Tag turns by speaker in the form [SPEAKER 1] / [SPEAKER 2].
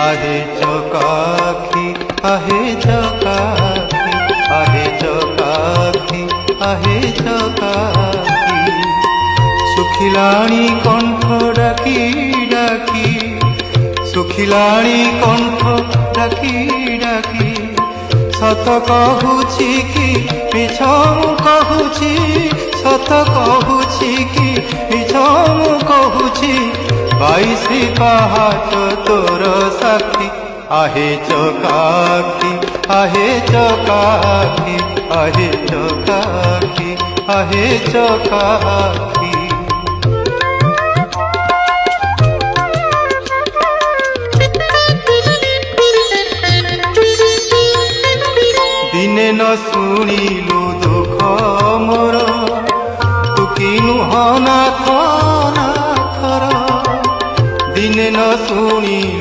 [SPEAKER 1] आहे चकाखी आहे चकाखी आहे चकाखी आहे चकाखी सुखिलाणी कंठ डाकी डाकी सुखिलाणी कंठ डाकी डाकी सत कहूची कि मिछ कहूची सत कहूची कि मिछ कहूची 22 पहाच तोर साक्षी आहे चकाखी आहे चकाखी आहे चकाखी आहे चकाखी दिने न शुणिलु दुख मोर तू किनुह नाथ नाथर दिने न शुणिलु